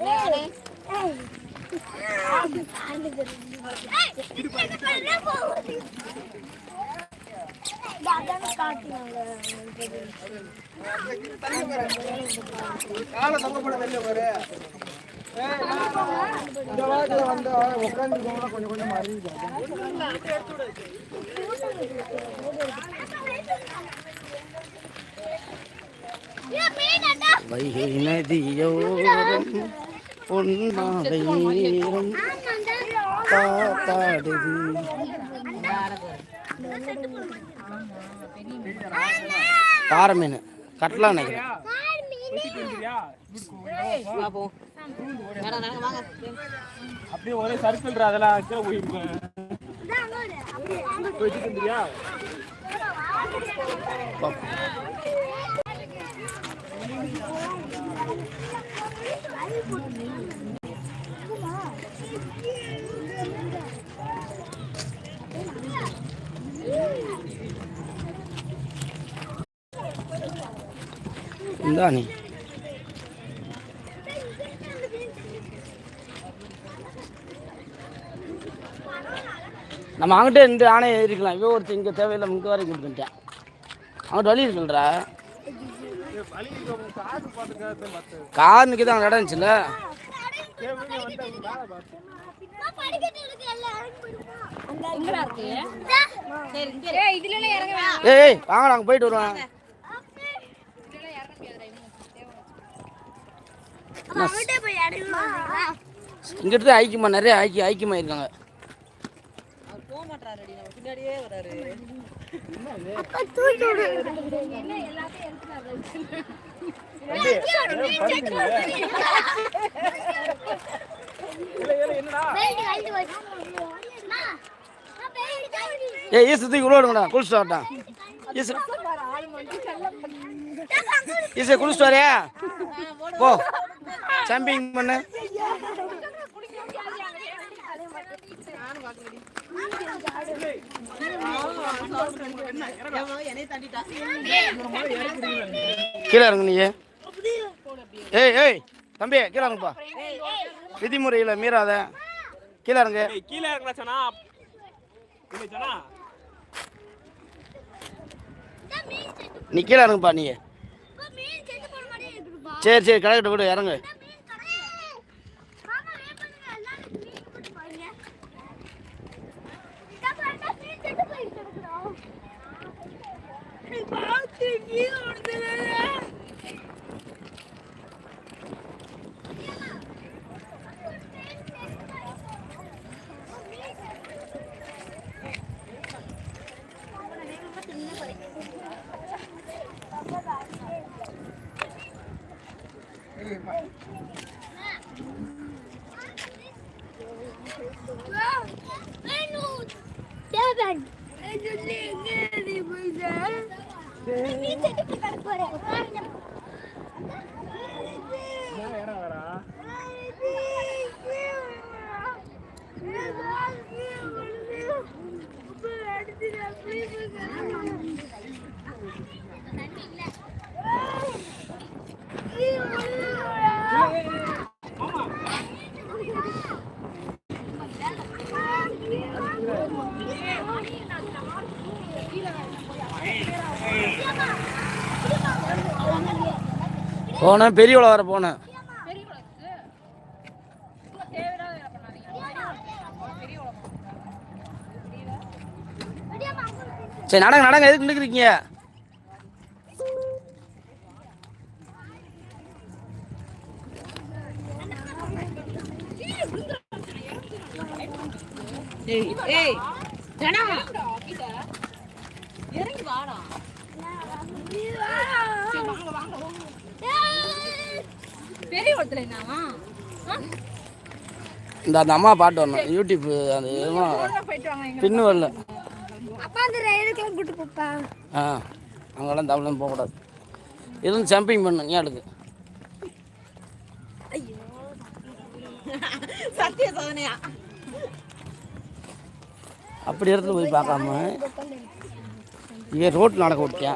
இந்த வாரத்தில் வந்து உட்காந்துக்கோங்க கொஞ்சம் கொஞ்சம் மாறி வைகை நதியோரம் பொன்னாலை நீரம் காத்தாடுது. பாறை மீன் கட்டலாம் நினைக்கிறேன். அப்படியே ஒரே சர்க்கிள் அதெல்லாம் இந்தா நீ நம்ம அங்கிட்ட இந்த ஆணையை ஏறிக்கலாம். இவன் ஒருத்தர் இங்கே தேவையில்லை இங்கே வரைக்கும் கொடுத்துட்டேன். அங்கிட்ட வழி இருக்குல்றா. கார்னுக்கு தான் இடம் இருந்துச்சுல்ல. ஏய் வாங்க நாங்கள் போயிட்டு வருவோம். இங்கிட்ட ஐக்கியமா நிறைய ஐக்கியமா இருக்காங்க. ஈசத்துக்கு விடுங்கடா குளிச்சுட்டு வரட்டான். ஈசை குளிச்சுட்டு வரையா போ ஜம்பிங் பண்ணு. கீழே இறங்கு நீ. ஏய் ஏய் தம்பி கீழே இறங்குப்பா. விதிமுறையில் மீறாத கீழே இறங்கு. கீழே இறங்கலா நீ கீழே இறங்குப்பா. நீ சரி சரி கடைக்கிட்ட விடு இறங்கு. போனேன் பெரியவளை வர போனேன். சரி நடங்க நடங்க எதுக்கு நிற்கிறீங்க? இந்த அந்த அம்மா பாட்டு வரணும் யூடியூப். அது பின்னு வரல. அங்கெல்லாம் தமிழ்லாம் போகக்கூடாது. எதுவும் ஜம்பிங் பண்ணு நீ ஆளுக்கு. அப்படி இடத்துல போய் பார்க்காம இங்கே ரோட்டில் நடக்க விட்டியா?